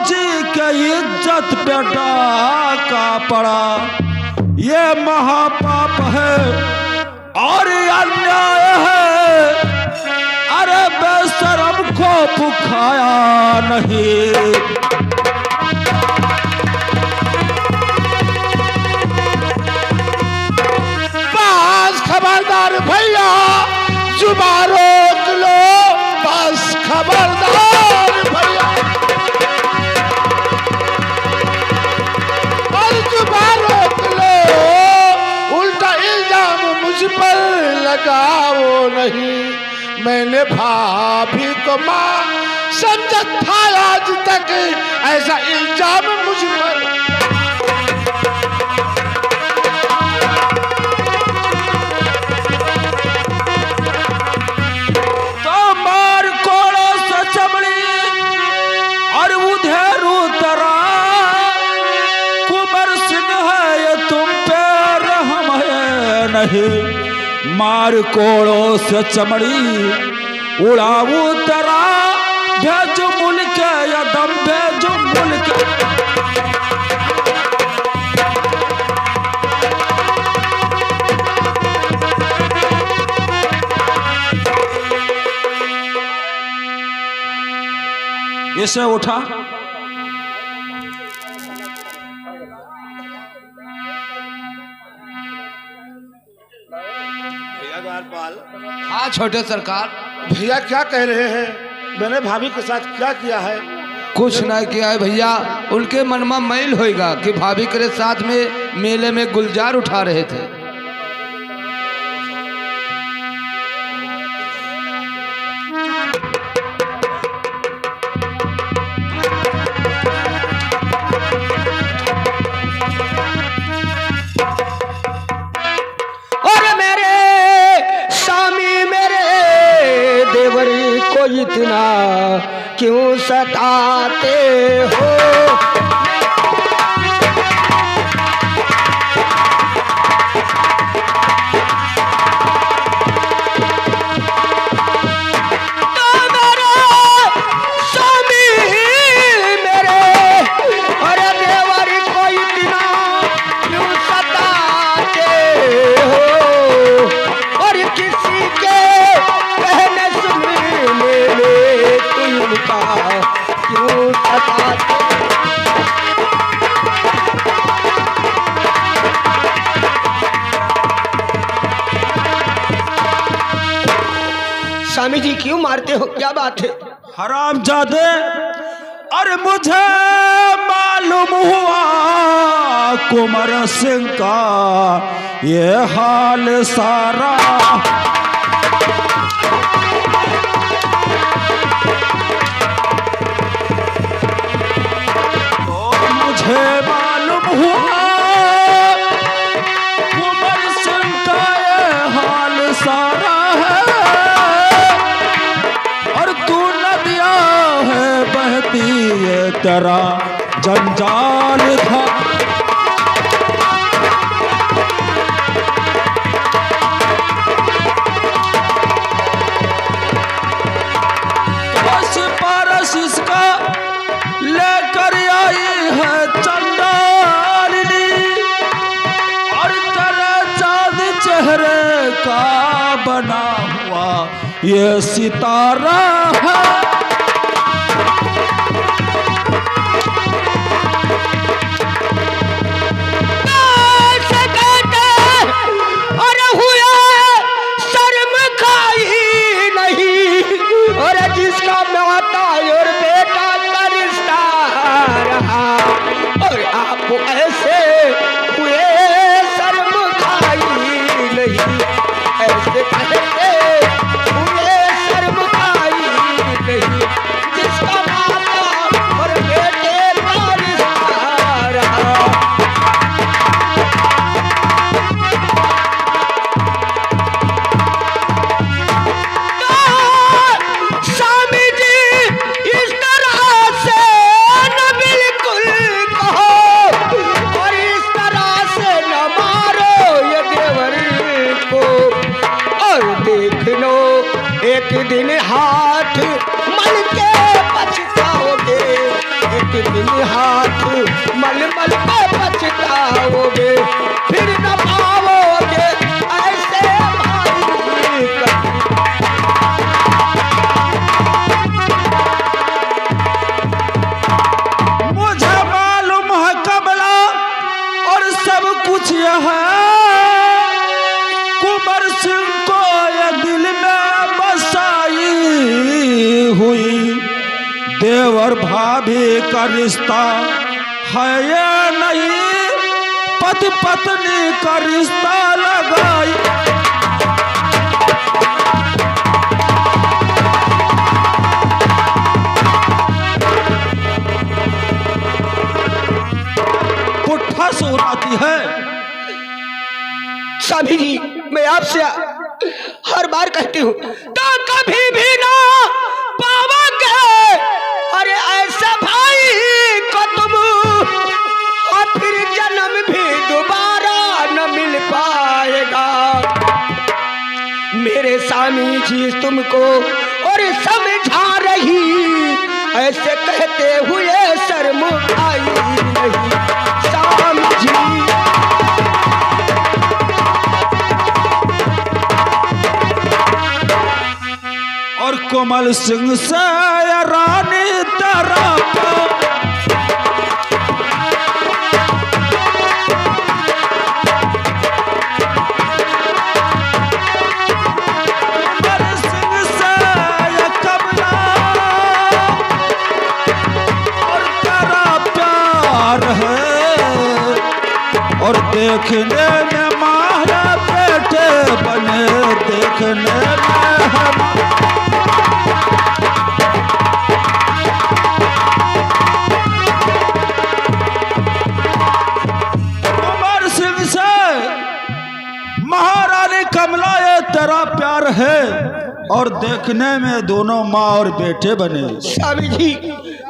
जी के इज्जत बेटा का पड़ा, ये महापाप है और अन्याय है। अरे बेशरम को भुखाया नहीं। बस खबरदार भैया, जुबान रोक लो। बस खबरदार भैया, और जुबान रोक लो। उल्टा इल्जाम मुझ पर लगाओ नहीं। मैंने भाभी को मां समझा था, आज तक ऐसा इल्जाम मुझ पर। तो मार कोड़ो से चमड़ी और उधेर उतरा। कुंवर सिंह है ये तुम पे रहम है नहीं। मार कोड़ो से चमड़ी उड़ा उतरा। भेजो मुल्क या दम भेजो मुल्क। इसे उठा। हाँ छोटे सरकार। भैया क्या कह रहे हैं? मैंने भाभी के साथ क्या किया है? कुछ नहीं किया है भैया। उनके मन में मैल होएगा कि भाभी के साथ में मेले में गुलजार उठा रहे थे। इतना क्यों सताते हो? स्वामी जी क्यों मारते हो? क्या बात है? हरामजादे, अरे मुझे मालूम हुआ कुंवर सिंह का ये हाल सारा। तो मुझे मालूम हुआ कुंवर सिंह का ये हाल सारा है। ये तेरा जंजाल था। बस पारस इसका लेकर आई है चंडालिनी और तेरे चांद चेहरे का बना हुआ ये सितारा है। एक दिन हाथ मल के पछताओगे। एक एक दिन हाथ मलमल पे पछताओगे, फिर न पाओगे ऐसे भाई। मुझे मालूम है कमला और सब कुछ यह कुंवर सिंह को ये दिल में बसाई हुई देवर भाभी का रिश्ता है ये नहीं, पति पत्नी का रिश्ता लगाई। पुट्ठा सुनाती है। स्वामी जी, मैं आपसे हर बार कहती हूँ तो कभी भी ना पाओगे अरे ऐसा भाई को तुम, और फिर जन्म भी दोबारा न मिल पाएगा। मेरे स्वामी जी तुमको और समझा रही, ऐसे कहते हुए शर्म आई नहीं स्वामी जी। और कोमल सिंह से रानी तरफ कोमल सिंह से कमला और तेरा प्यार है, और देखने में मारा बेटे बने, देखने में हम महारानी कमला ये तेरा प्यार है, और देखने में दोनों माँ और बेटे बने। स्वामी जी,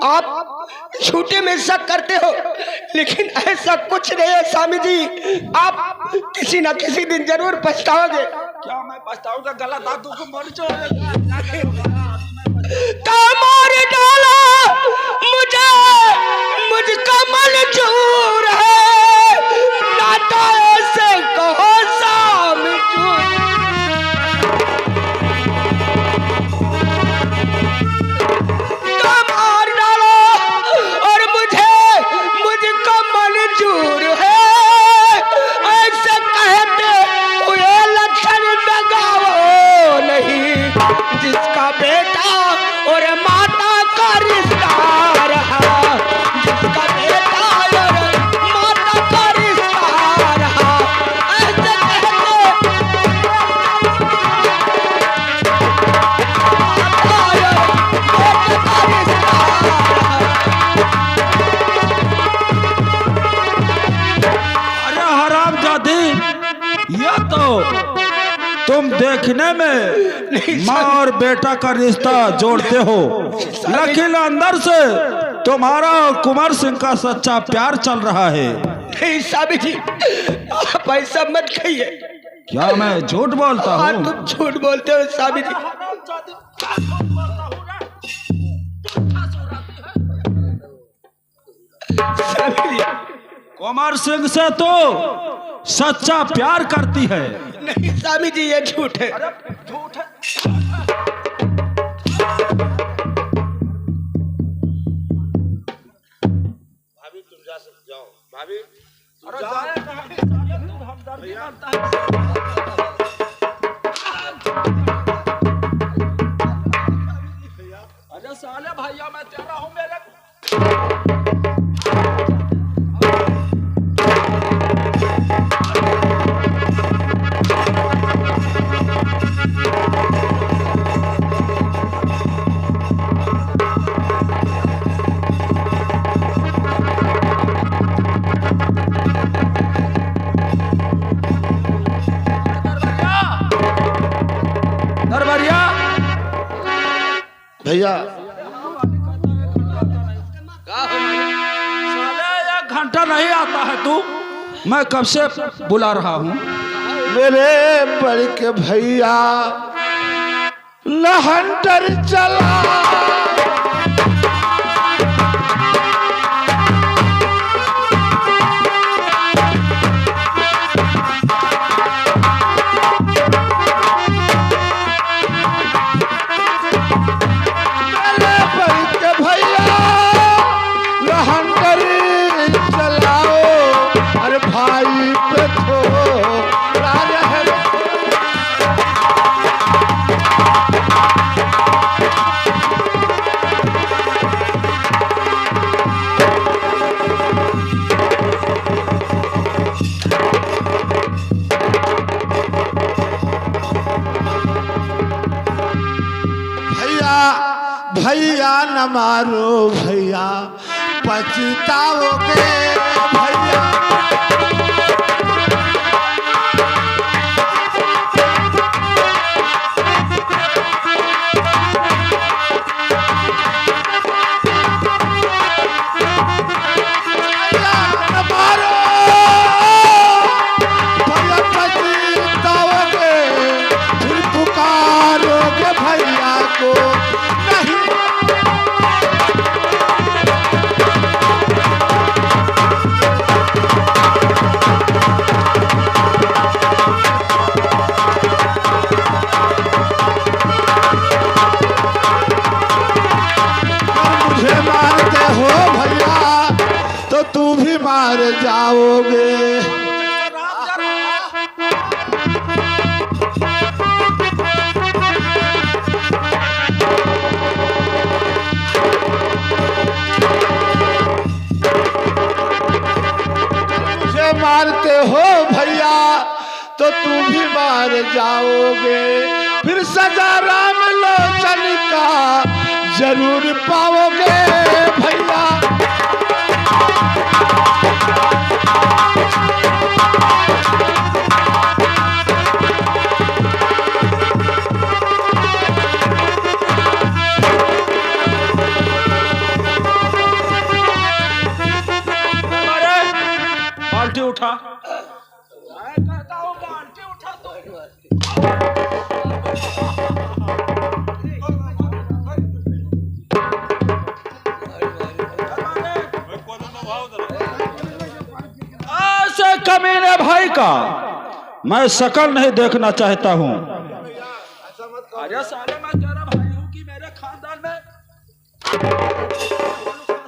आप झूठे में शक करते हो, लेकिन ऐसा कुछ नहीं है स्वामी जी। आप किसी न किसी दिन जरूर पछताओगे। क्या मैं पछताऊंगा? गलत आदतों को मर मार डाला मुझे, मुझको मंजूर है, नाता ऐसे कहो स्वामी जी। मार डालो और मुझको मंजूर है, ऐसे कहते हुए लक्षण लगाओ नहीं, जिसका बेटा और माता का रिश्ता रहा, जिसका बेटा और माता का रिश्ता रहा, ऐसे कहते अरे हरामजादी, ये तो तुम देखने में माँ और बेटा का रिश्ता जोड़ते हो, लेकिन अंदर से तुम्हारा और कुंवर सिंह का सच्चा प्यार चल रहा है। नहीं स्वामी जी, आप ऐसा मत कहिए। क्या मैं झूठ बोलता हाँ, हूँ? तुम झूठ बोलते हो स्वामी जी। स्वामी जी, कुंवर सिंह से तो सच्चा प्यार करती है। नहीं स्वामी जी, ये झूठ है। झूठ है। भाभी तुम जा सकते जाओ। भाभी अरे साले भैया, मैं तेरा हूँ मेरे। भैया साले 1 घंटा नहीं आता है तू? मैं कब से बुला रहा हूँ। मेरे बड़ के भैया लहंटर चला भैया न मारो भैया पछताओगे भैया। मार जाओगे। मुझे मारते हो भैया तो तुम भी मार जाओगे। फिर सजा राम लोचन का जरूर पाओगे भैया। बाल्टी उठा। मैं कहता हूँ बाल्टी उठा तो ऐसे कमीने भाई का मैं शकल नहीं देखना चाहता हूँ। अरे साले मैं तेरा भाई हूँ कि मेरे खानदान में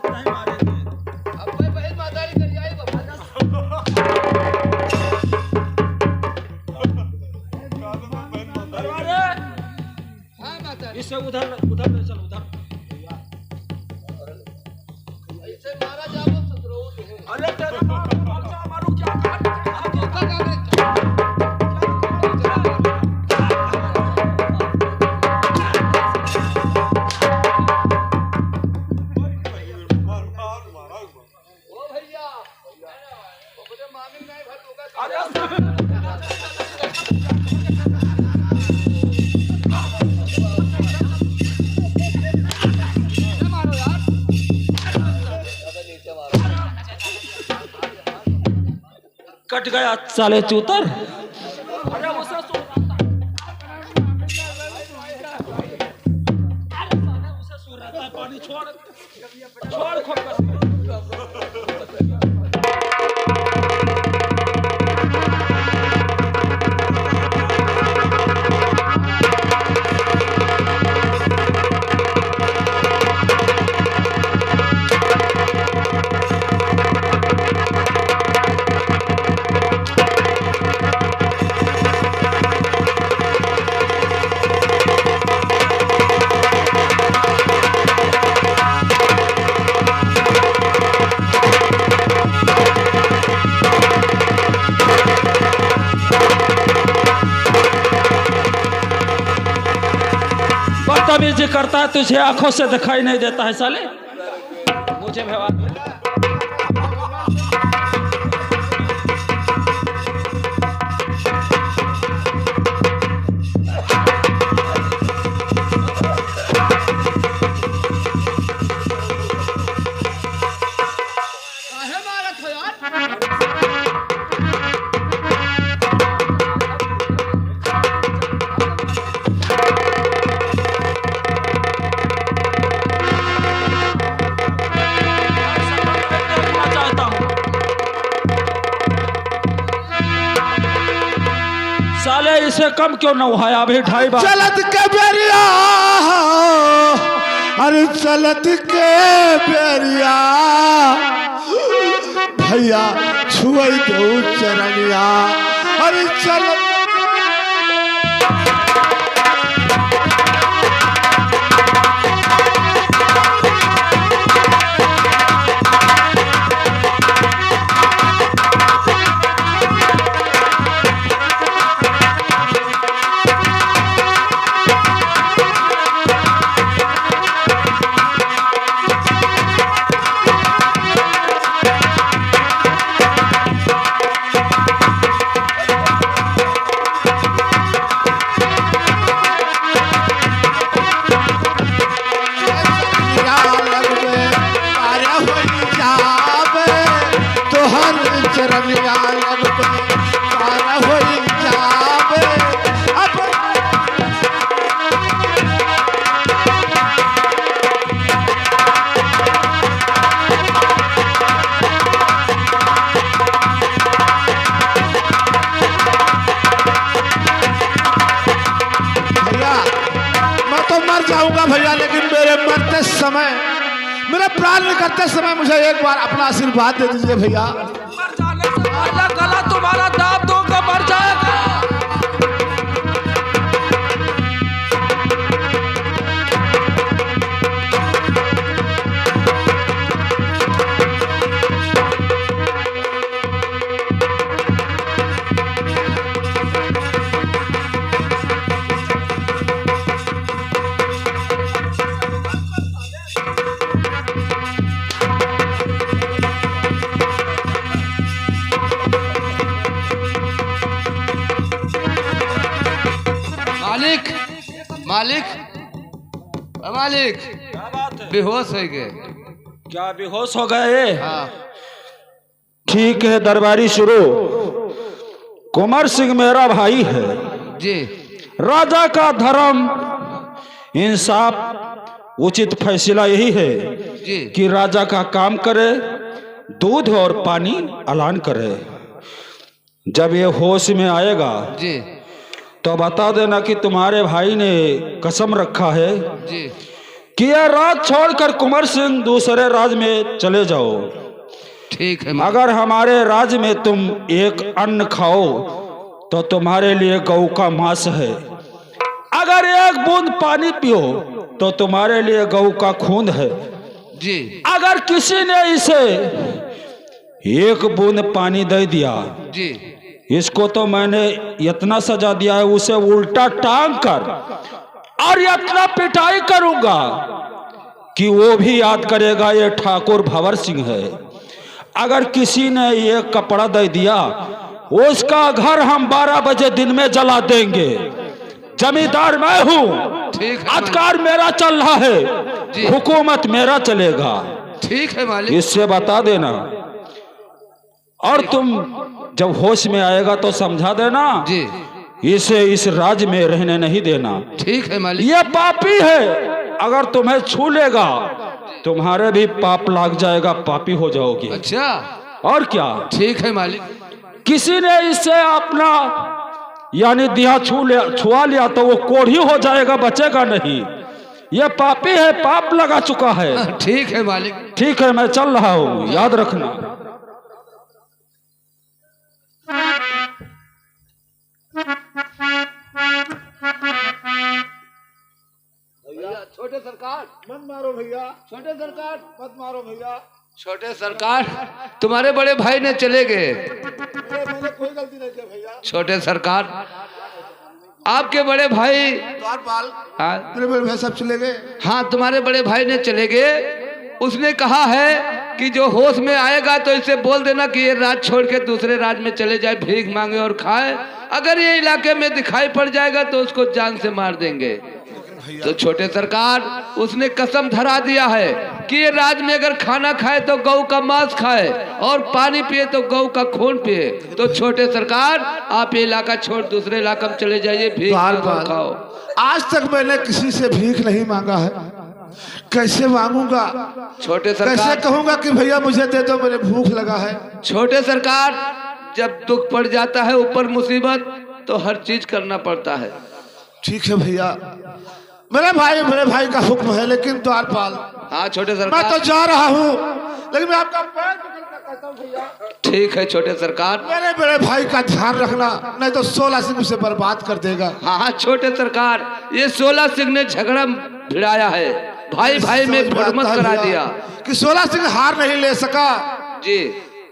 नहीं मारेंगे। अब मैं बहन मातारी कर जाए बाबा। हाँ माता इससे उधर उधर ले चल उधर। ऐसे मारा जाओ सतरो। अरे तेरा मारू क्या कट गया साले चूतर। पानी छोड़ छोड़ बदतमीजी करता है, तुझे आंखों से दिखाई नहीं देता है साले। मुझे व्यवहार साले इसे कम क्यों न हुआ है? अभी 2.5 बार चलत के बेरिया, अरे चलत के बेरिया भैया छुई दो चरनिया। अरे चलत मर जाऊंगा भैया, लेकिन मेरे मरते समय, मेरा प्राण निकलते समय मुझे एक बार अपना आशीर्वाद दे दीजिए भैया। मर जाने से पहले गला तुम्हारा दाब दूंगा, मर जाएगा। मालिक मालिक मालिक क्या बात है? बेहोश हो गए। क्या बेहोश हो गए? हाँ ठीक है, दरबारी शुरू। कुंवर सिंह मेरा भाई है। जी राजा का धर्म, इंसाफ, उचित फैसला यही है जी कि राजा का काम करे, दूध और पानी ऐलान करे। जब ये होश में आएगा जी तो बता देना कि तुम्हारे भाई ने कसम रखा है जी कि यह राज छोड़कर कुंवर सिंह दूसरे राज में चले जाओ। ठीक है। अगर हमारे राज्य में तुम एक अन्न खाओ तो तुम्हारे लिए गऊ का मांस है। अगर एक बूंद पानी पियो तो तुम्हारे लिए गऊ का खून है। जी अगर किसी ने इसे एक बूंद पानी दे दिया, जी इसको तो मैंने इतना सजा दिया है, उसे उल्टा टांग कर और इतना पिटाई करूंगा कि वो भी याद करेगा ये ठाकुर भंवर सिंह है। अगर किसी ने ये कपड़ा दे दिया, उसका घर हम 12 बजे दिन में जला देंगे। जमींदार मैं हूँ, ठीक है। अधिकार मेरा चल रहा जी। है, हुकूमत मेरा चलेगा। ठीक है मालिक। इससे बता देना, और तुम जब होश में आएगा तो समझा देना जी इसे इस राज्य में रहने नहीं देना। ठीक है मालिक। ये पापी है, अगर तुम्हें छू लेगा तुम्हारे भी पाप लाग जाएगा, पापी हो जाओगी। अच्छा और क्या? ठीक है मालिक। किसी ने इससे अपना यानी दिया छुआ लिया तो वो कोढ़ी हो जाएगा, बचेगा नहीं। ये पापी है, पाप लगा चुका है। ठीक है मालिक। ठीक है, मैं चल रहा हूँ, याद रखना। छोटे सरकार मत मारो भैया, छोटे सरकार मत मारो भैया। छोटे सरकार तुम्हारे बड़े भाई ने चले गए। मैंने कोई गलती नहीं की भैया। छोटे सरकार आपके बड़े भाई द्वारपाल, हाँ मेरे बड़े भाई सब चले गए। हाँ तुम्हारे बड़े भाई ने चले गए। उसने कहा है कि जो होश में आएगा तो इसे बोल देना कि ये राज छोड़ के दूसरे राज में चले जाए, भीख मांगे और खाए। अगर ये इलाके में दिखाई पड़ जाएगा तो उसको जान से मार देंगे। तो छोटे सरकार उसने कसम धरा दिया है कि ये राज में अगर खाना खाए तो गऊ का मांस खाए और पानी पिए तो गऊ का खून पिए। तो छोटे सरकार आप ये इलाका छोड़ दूसरे इलाका में चले जाइए, भीख द्वारपाल, खाओ। आज तक मैंने किसी से भीख नहीं मांगा है, कैसे मांगूंगा? छोटे कैसे सरकार कहूंगा कि भैया मुझे दे दो, मेरे भूख लगा है? छोटे सरकार जब दुख पड़ जाता है ऊपर मुसीबत तो हर चीज करना पड़ता है। ठीक है भैया, मेरे भाई का हुक्म है। लेकिन द्वारपाल, हाँ छोटे मैं सरकार तो जा रहा हूँ, लेकिन मैं आपका पैर पकड़ कर कहता हूँ भैया, ठीक है छोटे सरकार। मेरे बड़े भाई का ध्यान रखना, नहीं तो 16 सिंह उसे बर्बाद कर देगा। हाँ हाँ छोटे सरकार, ये 16 सिंह ने झगड़ा भिड़ाया है, भाई भाई में भिड़मत करा दिया कि 16 सिंह हार नहीं ले सका जी।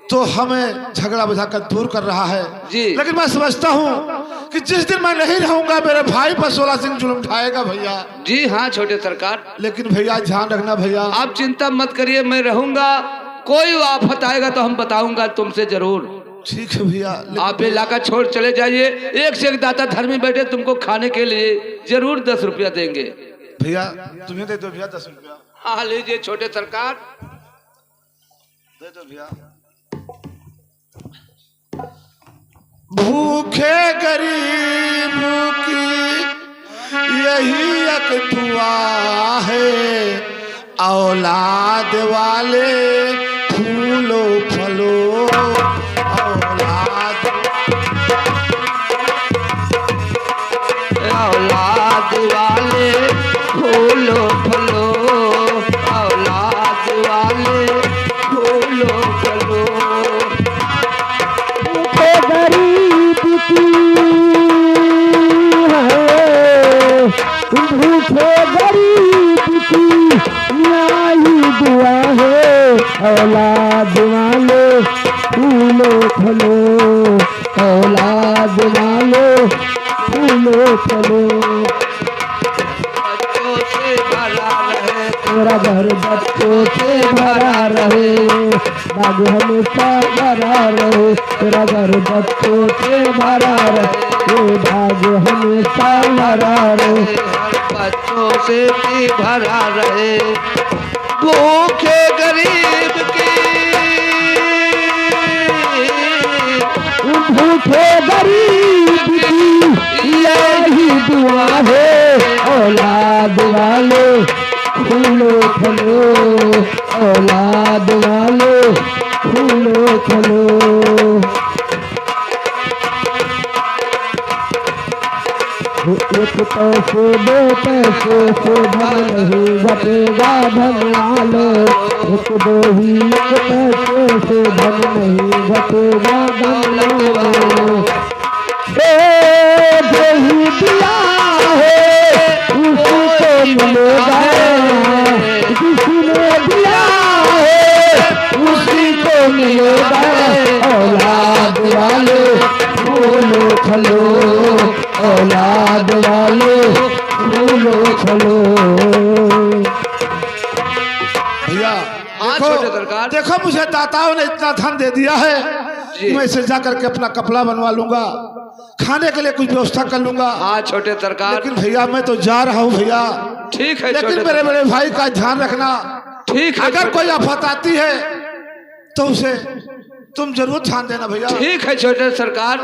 तो हमें झगड़ा बुझाकर दूर कर रहा है जी। लेकिन मैं समझता हूँ कि जिस दिन मैं नहीं रहूंगा मेरे भाई पर 16 सिंह जुल्म उठाएगा भैया। जी हाँ छोटे सरकार, लेकिन भैया ध्यान रखना भैया। आप चिंता मत करिए, मैं रहूंगा। कोई आफत आएगा तो हम बताऊंगा तुमसे जरूर। ठीक है भैया। आप इलाका छोड़ चले जाइए। एक से एक दाता धर्मी बैठे तुमको खाने के लिए जरूर 10 रुपया देंगे। भैया तुम्हें दे दो भैया 10 रुपया। हाँ लीजिए छोटे सरकार, दे दो भैया। भूखे गरीब की यही एक दुआ है, औलाद वाले फूलो फलो औलाद औलाद वाले भूखे गरीब की न्यायी दुआ है औलाद वाले फूलो फलो औलाद वाले फूलो फलो बच्चों से भरा रहे तेरा घर बच्चों से भरा रहे बाग हमेशा भरा रहे तेरा घर बच्चों से भरा रहे बाग हमेशा भरा रहे बच्चों से भी भरा रहे भूखे गरीब की भूखे गरीब की यही दुआ है औलाद वाले फूलो फलो औलाद वाले फूलो फलो एक पैसे दो पैसे से धन नहीं घटेगा धन वाले एक दो ही एक पैसे से धन नहीं घटेगा धन वाले जो ही दिया है उसी को मिलेगा जिसने दिया है उसी को मिलेगा औलाद वाले फूलो फलो औलाद वाले फूलो फलो भैया हाँ, छोटे सरकार। देखो मुझे दाताओं ने इतना धन दे दिया है जी। मैं इसे जा करके अपना कपड़ा बनवा लूंगा खाने के लिए कुछ व्यवस्था कर लूंगा हाँ छोटे सरकार लेकिन भैया मैं तो जा रहा हूँ भैया ठीक है लेकिन छोटे मेरे बड़े भाई का ध्यान रखना ठीक है अगर कोई आफत आती है तो उसे तुम जरूर ध्यान देना भैया ठीक है छोटे सरकार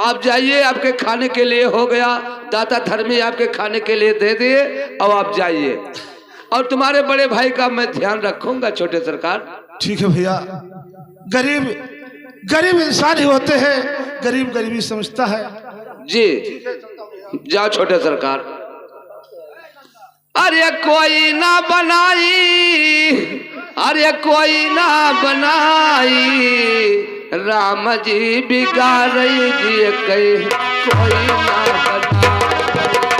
आप जाइए आपके खाने के लिए हो गया दाता धर्मी आपके खाने के लिए दे दिए अब आप जाइए और तुम्हारे बड़े भाई का मैं ध्यान रखूंगा छोटे सरकार ठीक है भैया गरीब गरीब इंसान ही होते हैं गरीब गरीबी समझता है जी जाओ छोटे सरकार अरे कोई ना बनाई अरे कोई ना बनाई राम जी बिगाड़ जी कहीं कोई ना बनाई